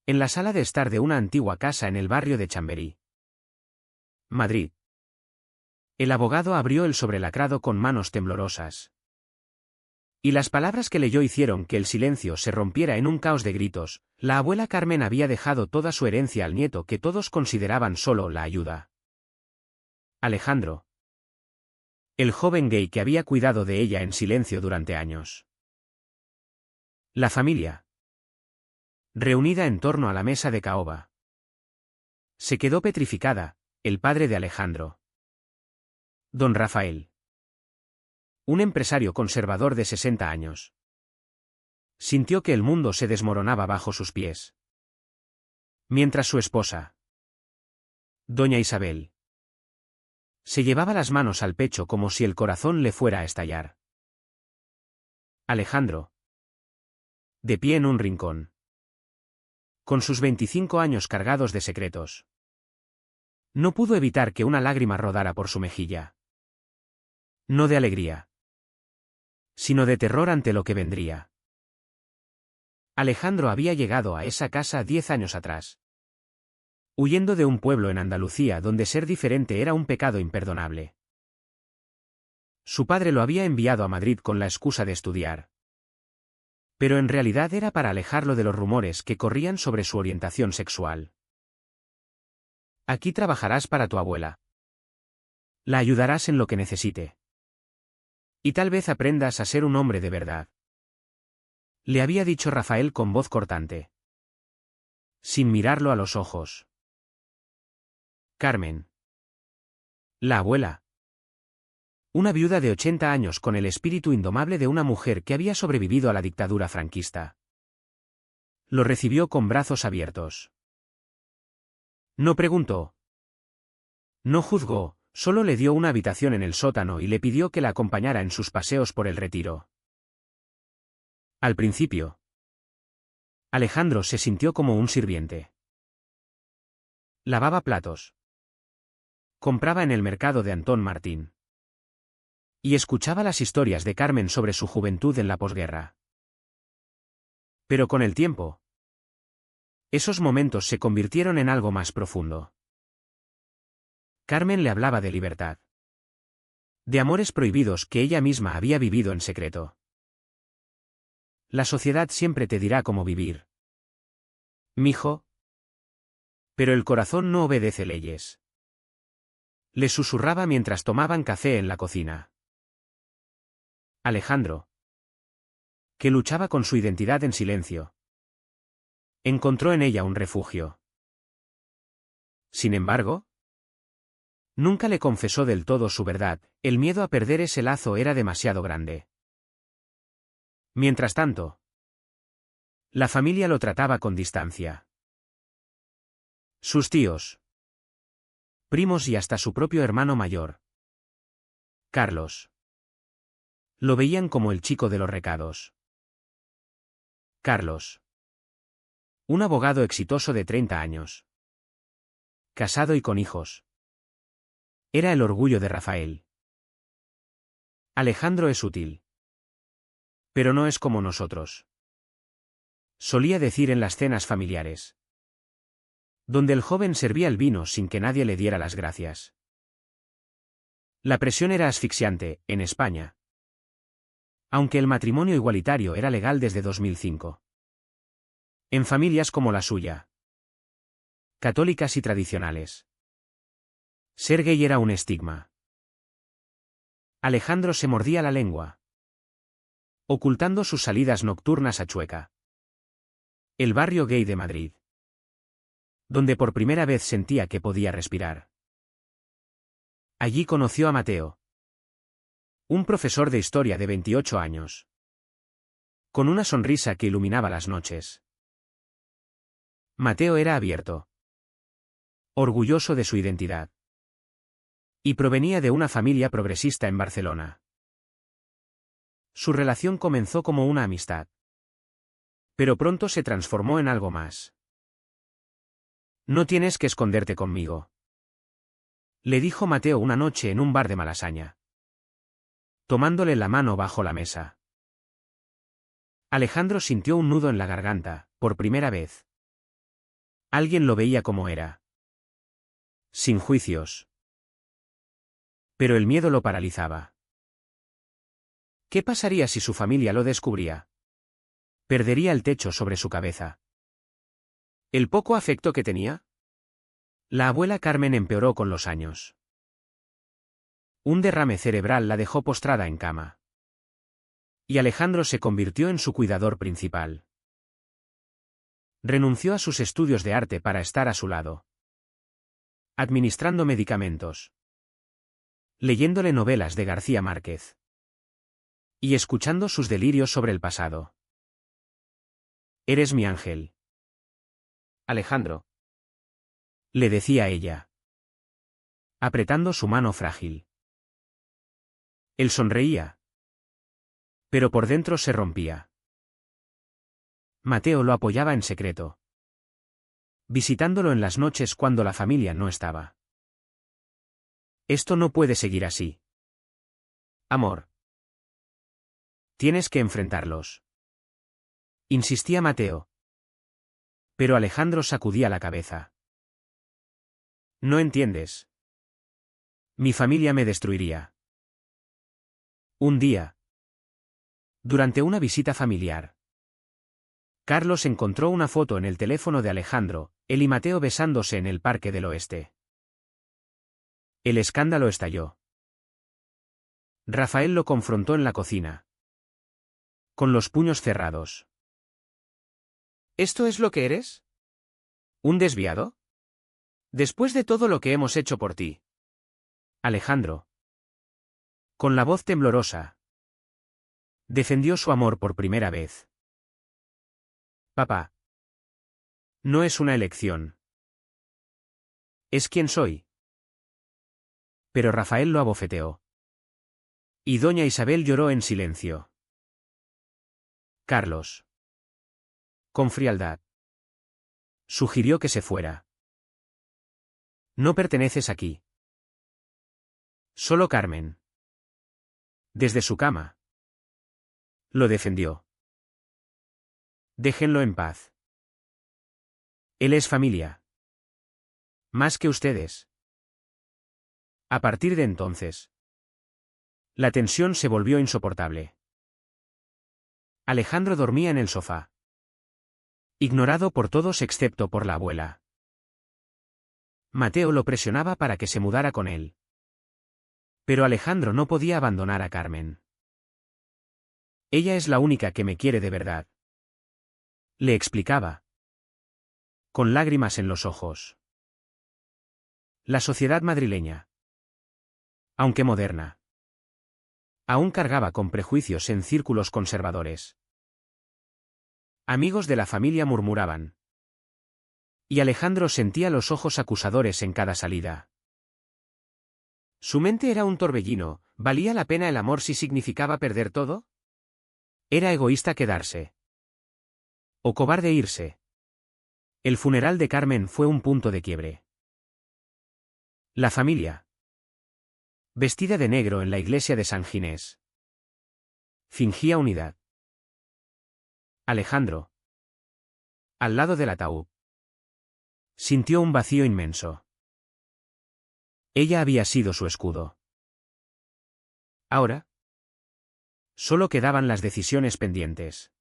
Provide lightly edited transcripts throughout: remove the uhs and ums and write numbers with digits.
En la sala de estar de una antigua casa en el barrio de Chamberí, Madrid. El abogado abrió el sobrelacrado con manos temblorosas. Y las palabras que leyó hicieron que el silencio se rompiera en un caos de gritos. La abuela Carmen había dejado toda su herencia al nieto que todos consideraban solo la ayuda. Alejandro. El joven gay que había cuidado de ella en silencio durante años. La familia. Reunida en torno a la mesa de caoba. Se quedó petrificada, el padre de Alejandro. Don Rafael. Un empresario conservador de 60 años. Sintió que el mundo se desmoronaba bajo sus pies. Mientras su esposa, doña Isabel, se llevaba las manos al pecho como si el corazón le fuera a estallar. Alejandro. De pie en un rincón. Con sus 25 años cargados de secretos. No pudo evitar que una lágrima rodara por su mejilla. No de alegría, sino de terror ante lo que vendría. Alejandro había llegado a esa casa 10 años atrás. Huyendo de un pueblo en Andalucía donde ser diferente era un pecado imperdonable. Su padre lo había enviado a Madrid con la excusa de estudiar. Pero en realidad era para alejarlo de los rumores que corrían sobre su orientación sexual. Aquí trabajarás para tu abuela. La ayudarás en lo que necesite. Y tal vez aprendas a ser un hombre de verdad. Le había dicho Rafael con voz cortante. Sin mirarlo a los ojos. Carmen. La abuela. Una viuda de 80 años con el espíritu indomable de una mujer que había sobrevivido a la dictadura franquista. Lo recibió con brazos abiertos. No preguntó. No juzgó, solo le dio una habitación en el sótano y le pidió que la acompañara en sus paseos por el Retiro. Al principio, Alejandro se sintió como un sirviente. Lavaba platos. Compraba en el mercado de Antón Martín. Y escuchaba las historias de Carmen sobre su juventud en la posguerra. Pero con el tiempo, esos momentos se convirtieron en algo más profundo. Carmen le hablaba de libertad. De amores prohibidos que ella misma había vivido en secreto. La sociedad siempre te dirá cómo vivir, mijo. Pero el corazón no obedece leyes. Le susurraba mientras tomaban café en la cocina. Alejandro, que luchaba con su identidad en silencio, encontró en ella un refugio. Sin embargo, nunca le confesó del todo su verdad, el miedo a perder ese lazo era demasiado grande. Mientras tanto, la familia lo trataba con distancia. Sus tíos, primos y hasta su propio hermano mayor, Carlos, lo veían como el chico de los recados. Carlos. Un abogado exitoso de 30 años. Casado y con hijos. Era el orgullo de Rafael. Alejandro es útil. Pero no es como nosotros. Solía decir en las cenas familiares. Donde el joven servía el vino sin que nadie le diera las gracias. La presión era asfixiante, en España. Aunque el matrimonio igualitario era legal desde 2005. En familias como la suya. Católicas y tradicionales. Ser gay era un estigma. Alejandro se mordía la lengua, ocultando sus salidas nocturnas a Chueca. El barrio gay de Madrid. Donde por primera vez sentía que podía respirar. Allí conoció a Mateo. Un profesor de historia de 28 años. Con una sonrisa que iluminaba las noches. Mateo era abierto. Orgulloso de su identidad. Y provenía de una familia progresista en Barcelona. Su relación comenzó como una amistad. Pero pronto se transformó en algo más. No tienes que esconderte conmigo, le dijo Mateo una noche en un bar de Malasaña, tomándole la mano bajo la mesa. Alejandro sintió un nudo en la garganta, por primera vez. Alguien lo veía como era. Sin juicios. Pero el miedo lo paralizaba. ¿Qué pasaría si su familia lo descubría? Perdería el techo sobre su cabeza. ¿El poco afecto que tenía? La abuela Carmen empeoró con los años. Un derrame cerebral la dejó postrada en cama. Y Alejandro se convirtió en su cuidador principal. Renunció a sus estudios de arte para estar a su lado. Administrando medicamentos. Leyéndole novelas de García Márquez. Y escuchando sus delirios sobre el pasado. Eres mi ángel. Alejandro. Le decía ella. Apretando su mano frágil. Él sonreía. Pero por dentro se rompía. Mateo lo apoyaba en secreto. Visitándolo en las noches cuando la familia no estaba. Esto no puede seguir así. Amor. Tienes que enfrentarlos. Insistía Mateo. Pero Alejandro sacudía la cabeza. No entiendes. Mi familia me destruiría. Un día. Durante una visita familiar. Carlos encontró una foto en el teléfono de Alejandro, él y Mateo besándose en el Parque del Oeste. El escándalo estalló. Rafael lo confrontó en la cocina. Con los puños cerrados. ¿Esto es lo que eres? ¿Un desviado? Después de todo lo que hemos hecho por ti. Alejandro. Con la voz temblorosa. Defendió su amor por primera vez. Papá. No es una elección. Es quien soy. Pero Rafael lo abofeteó. Y doña Isabel lloró en silencio. Carlos. Con frialdad. Sugirió que se fuera. No perteneces aquí. Solo Carmen. Desde su cama. Lo defendió. Déjenlo en paz. Él es familia. Más que ustedes. A partir de entonces. La tensión se volvió insoportable. Alejandro dormía en el sofá. Ignorado por todos excepto por la abuela. Mateo lo presionaba para que se mudara con él. Pero Alejandro no podía abandonar a Carmen. Ella es la única que me quiere de verdad. Le explicaba. Con lágrimas en los ojos. La sociedad madrileña. Aunque moderna. Aún cargaba con prejuicios en círculos conservadores. Amigos de la familia murmuraban. Y Alejandro sentía los ojos acusadores en cada salida. Su mente era un torbellino, ¿valía la pena el amor si significaba perder todo? ¿Era egoísta quedarse? ¿O cobarde irse? El funeral de Carmen fue un punto de quiebre. La familia. Vestida de negro en la iglesia de San Ginés. Fingía unidad. Alejandro. Al lado del ataúd. Sintió un vacío inmenso. Ella había sido su escudo. Ahora. Solo quedaban las decisiones pendientes.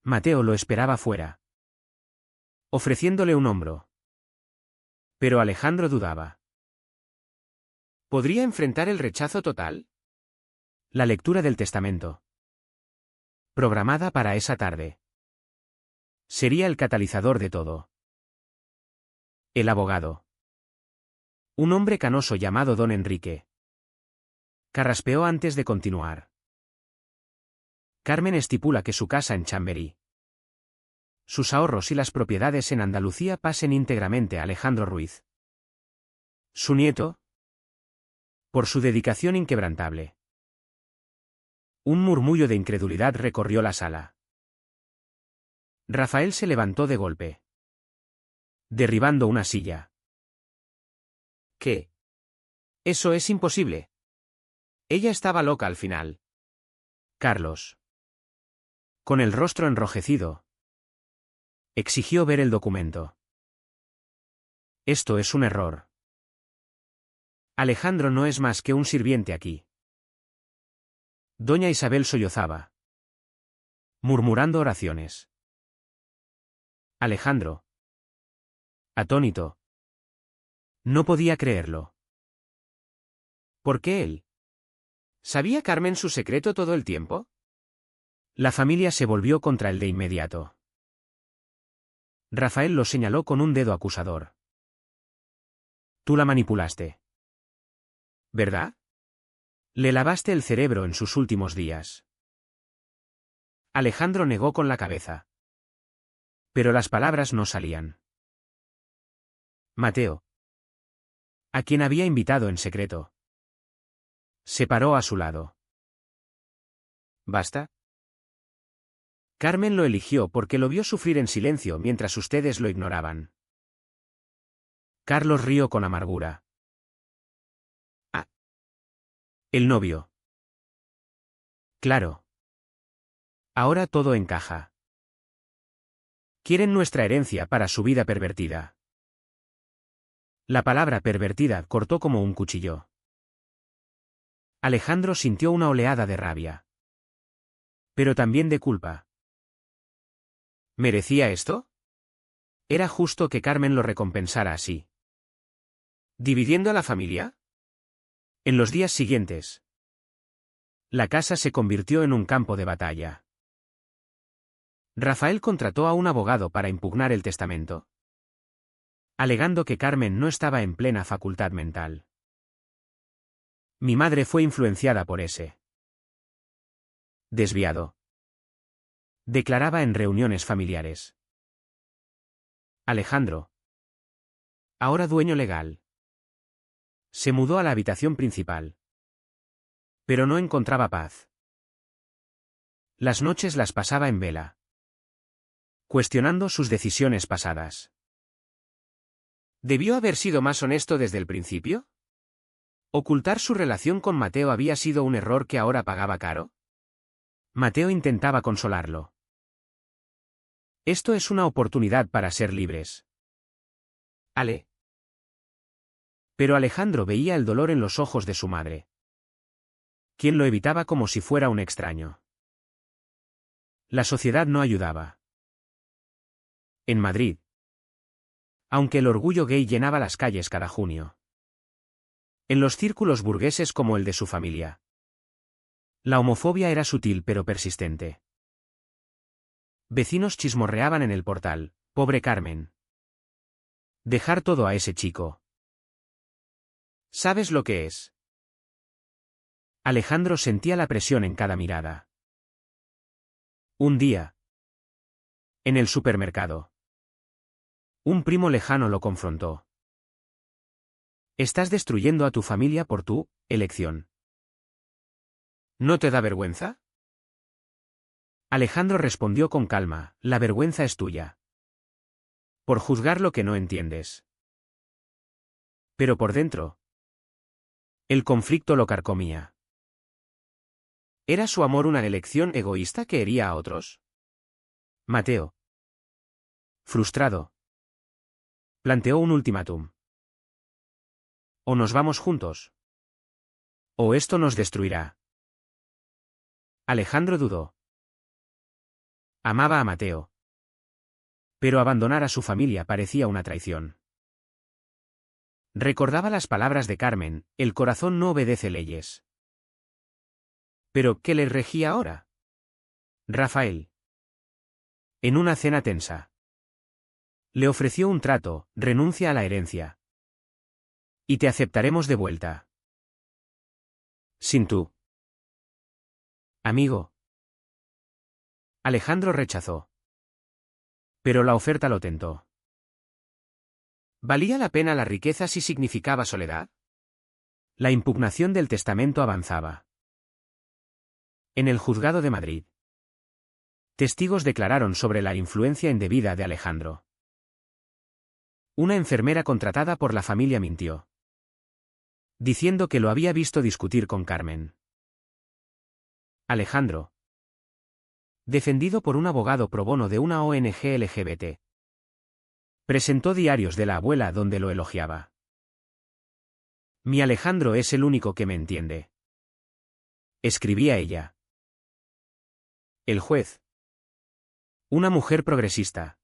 Mateo lo esperaba fuera. Ofreciéndole un hombro. Pero Alejandro dudaba. ¿Podría enfrentar el rechazo total? La lectura del testamento. Programada para esa tarde. Sería el catalizador de todo. El abogado. Un hombre canoso llamado Don Enrique. Carraspeó antes de continuar. Carmen estipula que su casa en Chamberí. Sus ahorros y las propiedades en Andalucía pasen íntegramente a Alejandro Ruiz. Su nieto. Por su dedicación inquebrantable. Un murmullo de incredulidad recorrió la sala. Rafael se levantó de golpe. Derribando una silla. ¿Qué? Eso es imposible. Ella estaba loca al final. Carlos. Con el rostro enrojecido. Exigió ver el documento. Esto es un error. Alejandro no es más que un sirviente aquí. Doña Isabel sollozaba, murmurando oraciones. Alejandro, atónito, no podía creerlo. ¿Por qué él? ¿Sabía Carmen su secreto todo el tiempo? La familia se volvió contra él de inmediato. Rafael lo señaló con un dedo acusador. Tú la manipulaste. ¿Verdad? Le lavaste el cerebro en sus últimos días. Alejandro negó con la cabeza. Pero las palabras no salían. Mateo, a quien había invitado en secreto, se paró a su lado. ¿Basta? Carmen lo eligió porque lo vio sufrir en silencio mientras ustedes lo ignoraban. Carlos rió con amargura. Ah. El novio. Claro. Ahora todo encaja. Quieren nuestra herencia para su vida pervertida. La palabra pervertida cortó como un cuchillo. Alejandro sintió una oleada de rabia. Pero también de culpa. ¿Merecía esto? Era justo que Carmen lo recompensara así. ¿Dividiendo a la familia? En los días siguientes, la casa se convirtió en un campo de batalla. Rafael contrató a un abogado para impugnar el testamento, alegando que Carmen no estaba en plena facultad mental. Mi madre fue influenciada por ese desviado, declaraba en reuniones familiares. Alejandro, ahora dueño legal, se mudó a la habitación principal. Pero no encontraba paz. Las noches las pasaba en vela, cuestionando sus decisiones pasadas. ¿Debió haber sido más honesto desde el principio? ¿Ocultar su relación con Mateo había sido un error que ahora pagaba caro? Mateo intentaba consolarlo. Esto es una oportunidad para ser libres. Ale. Pero Alejandro veía el dolor en los ojos de su madre, quien lo evitaba como si fuera un extraño. La sociedad no ayudaba. En Madrid, aunque el orgullo gay llenaba las calles cada junio. En los círculos burgueses como el de su familia, la homofobia era sutil pero persistente. Vecinos chismorreaban en el portal, pobre Carmen. Dejar todo a ese chico. ¿Sabes lo que es? Alejandro sentía la presión en cada mirada. Un día, en el supermercado, un primo lejano lo confrontó. Estás destruyendo a tu familia por tu elección. ¿No te da vergüenza? Alejandro respondió con calma, la vergüenza es tuya. Por juzgar lo que no entiendes. Pero por dentro, el conflicto lo carcomía. ¿Era su amor una elección egoísta que hería a otros? Mateo, frustrado, planteó un ultimátum. O nos vamos juntos, o esto nos destruirá. Alejandro dudó. Amaba a Mateo, pero abandonar a su familia parecía una traición. Recordaba las palabras de Carmen, el corazón no obedece leyes. ¿Pero qué le regía ahora? Rafael. En una cena tensa, le ofreció un trato, renuncia a la herencia. Y te aceptaremos de vuelta. Sin tú. Amigo. Alejandro rechazó. Pero la oferta lo tentó. ¿Valía la pena la riqueza si significaba soledad? La impugnación del testamento avanzaba. En el juzgado de Madrid, testigos declararon sobre la influencia indebida de Alejandro. Una enfermera contratada por la familia mintió, diciendo que lo había visto discutir con Carmen. Alejandro, defendido por un abogado pro bono de una ONG LGBT, Presentó diarios de la abuela donde lo elogiaba. Mi Alejandro es el único que me entiende. Escribía ella. El juez. Una mujer progresista.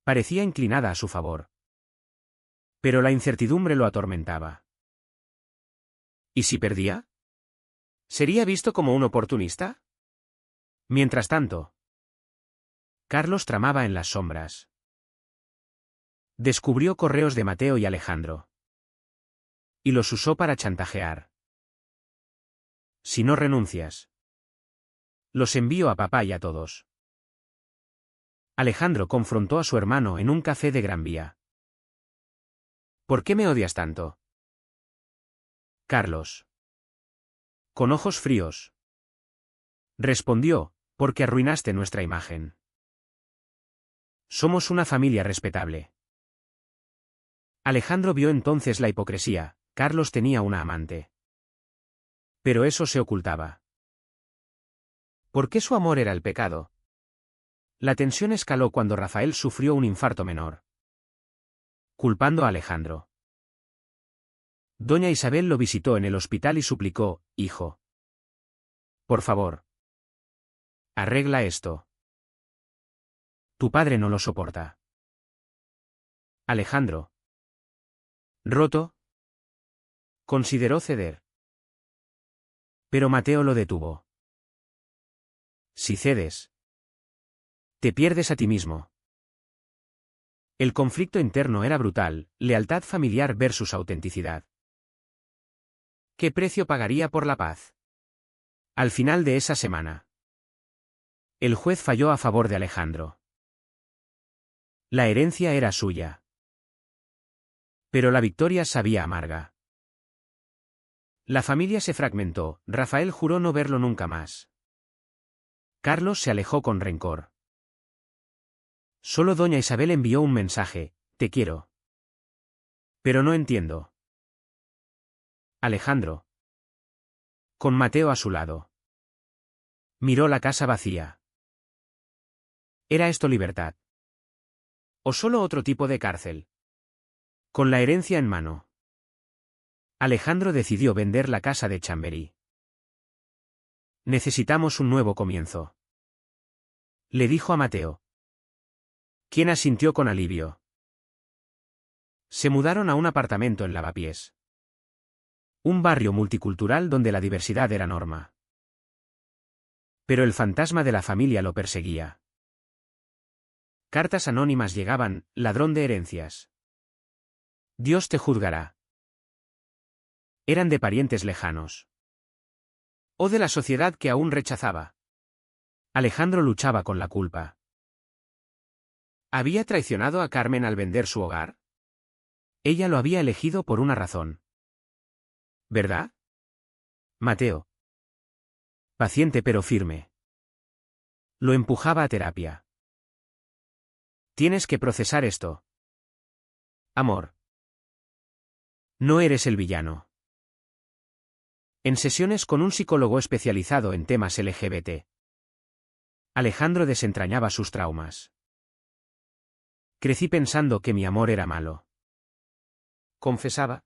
Parecía inclinada a su favor. Pero la incertidumbre lo atormentaba. ¿Y si perdía? ¿Sería visto como un oportunista? Mientras tanto, Carlos tramaba en las sombras. Descubrió correos de Mateo y Alejandro. Y los usó para chantajear. Si no renuncias, los envío a papá y a todos. Alejandro confrontó a su hermano en un café de Gran Vía. ¿Por qué me odias tanto? Carlos. Con ojos fríos. Respondió, porque arruinaste nuestra imagen. Somos una familia respetable. Alejandro vio entonces la hipocresía. Carlos tenía una amante. Pero eso se ocultaba. ¿Por qué su amor era el pecado? La tensión escaló cuando Rafael sufrió un infarto menor. Culpando a Alejandro. Doña Isabel lo visitó en el hospital y suplicó, hijo. Por favor. Arregla esto. Tu padre no lo soporta. Alejandro. Roto. Consideró ceder. Pero Mateo lo detuvo. Si cedes, te pierdes a ti mismo. El conflicto interno era brutal, lealtad familiar versus autenticidad. ¿Qué precio pagaría por la paz? Al final de esa semana, el juez falló a favor de Alejandro. La herencia era suya. Pero la victoria sabía amarga. La familia se fragmentó. Rafael juró no verlo nunca más. Carlos se alejó con rencor. Solo doña Isabel envió un mensaje: te quiero. Pero no entiendo. Alejandro. Con Mateo a su lado. Miró la casa vacía. ¿Era esto libertad? ¿O solo otro tipo de cárcel? Con la herencia en mano, Alejandro decidió vender la casa de Chamberí. Necesitamos un nuevo comienzo, le dijo a Mateo, quien asintió con alivio. Se mudaron a un apartamento en Lavapiés. Un barrio multicultural donde la diversidad era norma. Pero el fantasma de la familia lo perseguía. Cartas anónimas llegaban: ladrón de herencias. Dios te juzgará. Eran de parientes lejanos. O de la sociedad que aún rechazaba. Alejandro luchaba con la culpa. ¿Había traicionado a Carmen al vender su hogar? Ella lo había elegido por una razón. ¿Verdad? Mateo. Paciente pero firme. Lo empujaba a terapia. Tienes que procesar esto. Amor. No eres el villano. En sesiones con un psicólogo especializado en temas LGBT, Alejandro desentrañaba sus traumas. Crecí pensando que mi amor era malo. Confesaba.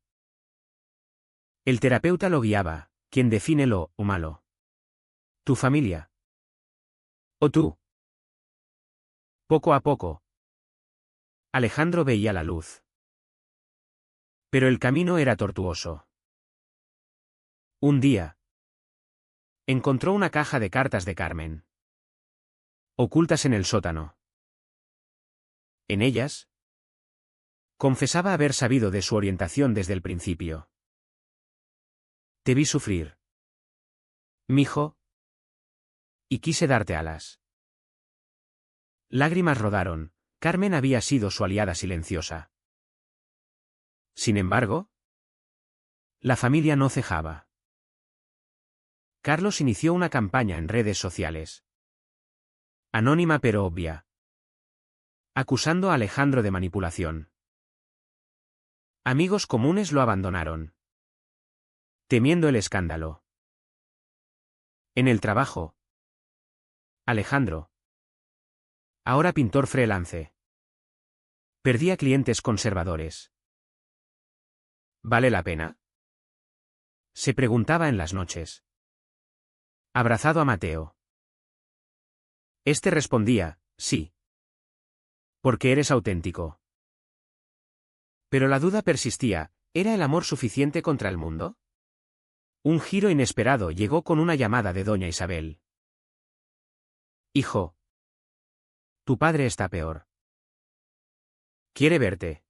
El terapeuta lo guiaba: quien define lo malo. Tu familia. O tú. Poco a poco, Alejandro veía la luz. Pero el camino era tortuoso. Un día, encontró una caja de cartas de Carmen, ocultas en el sótano. En ellas, confesaba haber sabido de su orientación desde el principio. Te vi sufrir, mijo, y quise darte alas. Lágrimas rodaron. Carmen había sido su aliada silenciosa. Sin embargo, la familia no cejaba. Carlos inició una campaña en redes sociales. Anónima pero obvia. Acusando a Alejandro de manipulación. Amigos comunes lo abandonaron, temiendo el escándalo. En el trabajo, Alejandro, ahora pintor freelance, Perdía clientes conservadores. ¿Vale la pena? Se preguntaba en las noches. Abrazado a Mateo. Este respondía, sí. Porque eres auténtico. Pero la duda persistía, ¿era el amor suficiente contra el mundo? Un giro inesperado llegó con una llamada de doña Isabel. Hijo. Tu padre está peor. Quiere verte.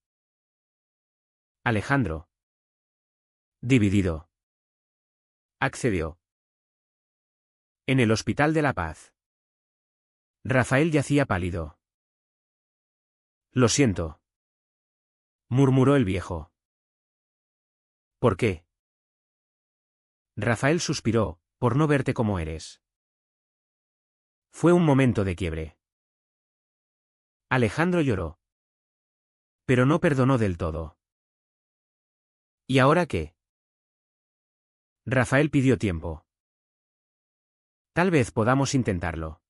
Alejandro. Dividido. Accedió. En el Hospital de la Paz. Rafael yacía pálido. Lo siento. Murmuró el viejo. ¿Por qué? Rafael suspiró, por no verte como eres. Fue un momento de quiebre. Alejandro lloró. Pero no perdonó del todo. ¿Y ahora qué? Rafael pidió tiempo. Tal vez podamos intentarlo.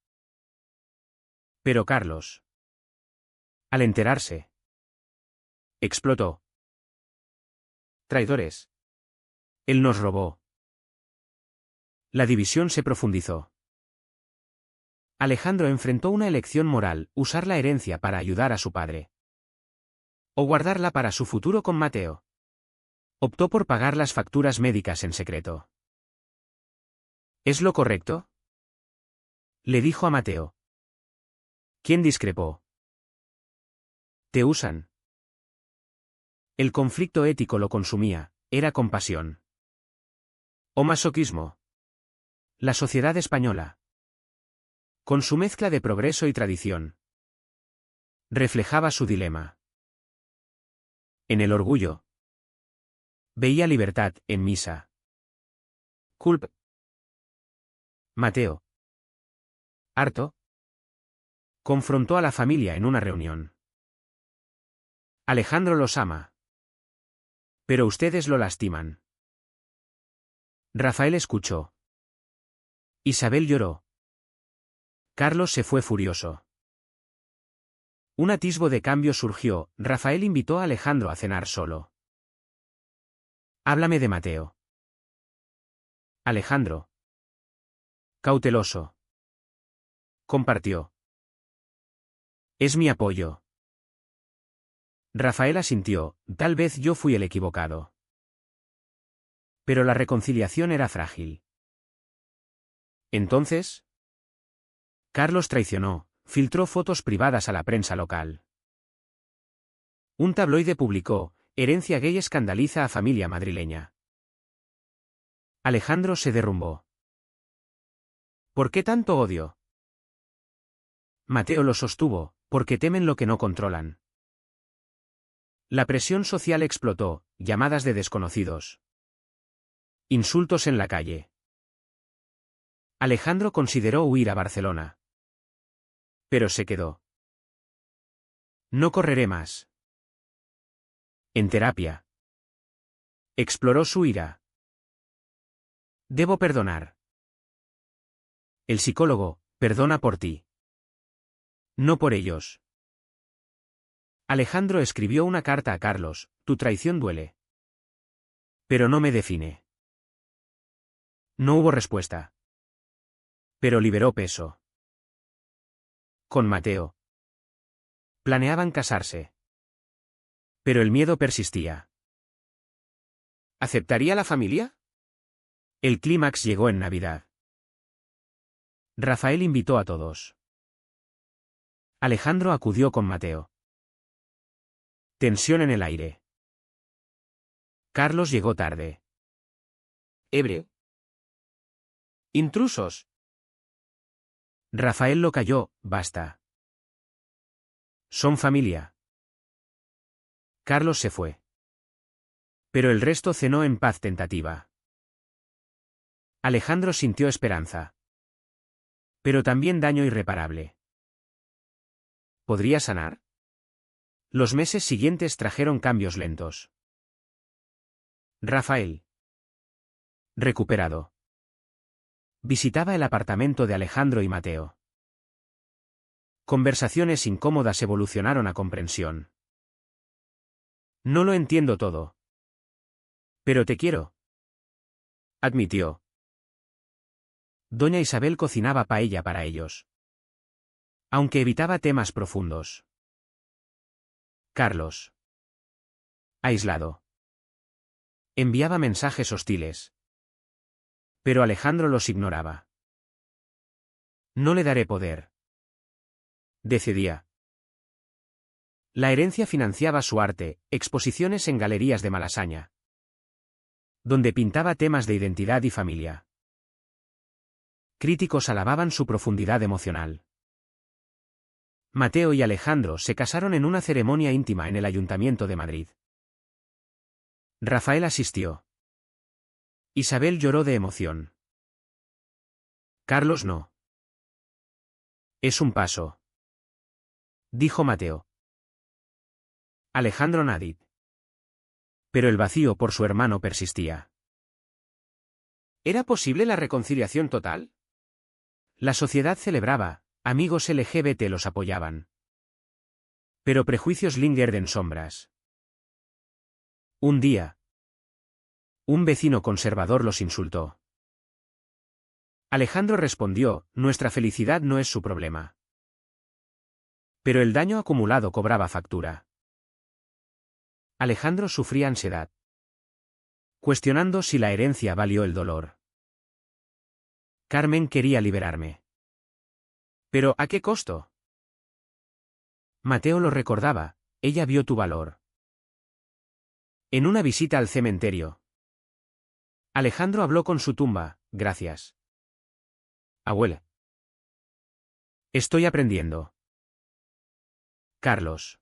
Pero Carlos. Al enterarse. Explotó. Traidores. Él nos robó. La división se profundizó. Alejandro enfrentó una elección moral, usar la herencia para ayudar a su padre. O guardarla para su futuro con Mateo. Optó por pagar las facturas médicas en secreto. ¿Es lo correcto? Le dijo a Mateo. ¿Quién discrepó? Te usan. El conflicto ético lo consumía, era compasión. O masoquismo. La sociedad española. Con su mezcla de progreso y tradición. Reflejaba su dilema. En el orgullo. Veía libertad, en misa. Culp. Mateo. Harto. Confrontó a la familia en una reunión. Alejandro los ama. Pero ustedes lo lastiman. Rafael escuchó. Isabel lloró. Carlos se fue furioso. Un atisbo de cambio surgió, Rafael invitó a Alejandro a cenar solo. Háblame de Mateo. Alejandro. Cauteloso. Compartió. Es mi apoyo. Rafael asintió, tal vez yo fui el equivocado. Pero la reconciliación era frágil. Entonces, Carlos traicionó, filtró fotos privadas a la prensa local. Un tabloide publicó, herencia gay escandaliza a familia madrileña. Alejandro se derrumbó. ¿Por qué tanto odio? Mateo lo sostuvo, porque temen lo que no controlan. La presión social explotó, llamadas de desconocidos. Insultos en la calle. Alejandro consideró huir a Barcelona. Pero se quedó. No correré más. En terapia. Exploró su ira. Debo perdonar. El psicólogo, perdona por ti. No por ellos. Alejandro escribió una carta a Carlos, tu traición duele. Pero no me define. No hubo respuesta. Pero liberó peso. Con Mateo. Planeaban casarse. Pero el miedo persistía. ¿Aceptaría la familia? El clímax llegó en Navidad. Rafael invitó a todos. Alejandro acudió con Mateo. Tensión en el aire. Carlos llegó tarde. Ebrio. Intrusos. Rafael lo calló, basta. Son familia. Carlos se fue. Pero el resto cenó en paz tentativa. Alejandro sintió esperanza. Pero también daño irreparable. ¿Podría sanar? Los meses siguientes trajeron cambios lentos. Rafael. Recuperado. Visitaba el apartamento de Alejandro y Mateo. Conversaciones incómodas evolucionaron a comprensión. No lo entiendo todo. Pero te quiero, admitió. Doña Isabel cocinaba paella para ellos, aunque evitaba temas profundos. Carlos, aislado, enviaba mensajes hostiles. Pero Alejandro los ignoraba. No le daré poder, decidía. La herencia financiaba su arte, exposiciones en galerías de Malasaña, donde pintaba temas de identidad y familia. Críticos alababan su profundidad emocional. Mateo y Alejandro se casaron en una ceremonia íntima en el Ayuntamiento de Madrid. Rafael asistió. Isabel lloró de emoción. Carlos no. Es un paso, dijo Mateo. Alejandro nadie. Pero el vacío por su hermano persistía. ¿Era posible la reconciliación total? La sociedad celebraba, amigos LGBT los apoyaban. Pero prejuicios lingered en sombras. Un día, un vecino conservador los insultó. Alejandro respondió, nuestra felicidad no es su problema. Pero el daño acumulado cobraba factura. Alejandro sufría ansiedad, cuestionando si la herencia valió el dolor. Carmen quería liberarme. ¿Pero a qué costo? Mateo lo recordaba, ella vio tu valor. En una visita al cementerio. Alejandro habló con su tumba, gracias. Abuela. Estoy aprendiendo. Carlos.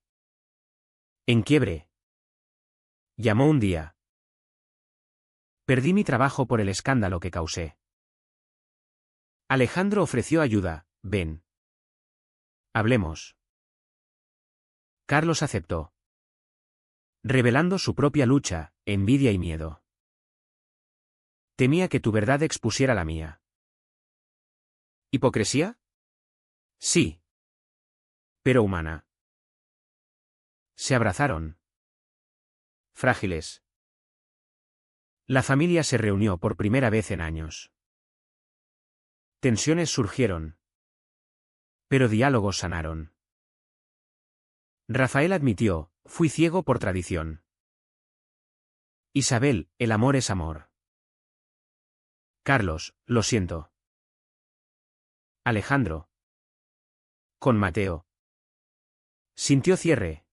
En quiebre. Llamó un día. Perdí mi trabajo por el escándalo que causé. Alejandro ofreció ayuda, ven. Hablemos. Carlos aceptó. Revelando su propia lucha, envidia y miedo. Temía que tu verdad expusiera la mía. ¿Hipocresía? Sí. Pero humana. Se abrazaron. Frágiles. La familia se reunió por primera vez en años. Tensiones surgieron. Pero diálogos sanaron. Rafael admitió, fui ciego por tradición. Isabel, el amor es amor. Carlos, lo siento. Alejandro. Con Mateo. Sintió cierre.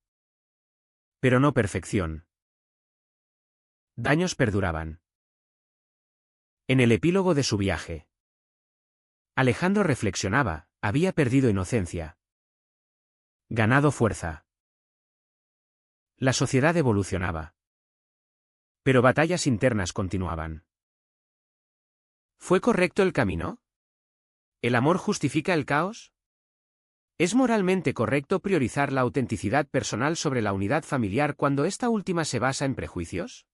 Pero no perfección. Daños perduraban. En el epílogo de su viaje, Alejandro reflexionaba, había perdido inocencia. Ganado fuerza. La sociedad evolucionaba. Pero batallas internas continuaban. ¿Fue correcto el camino? ¿El amor justifica el caos? ¿Es moralmente correcto priorizar la autenticidad personal sobre la unidad familiar cuando esta última se basa en prejuicios?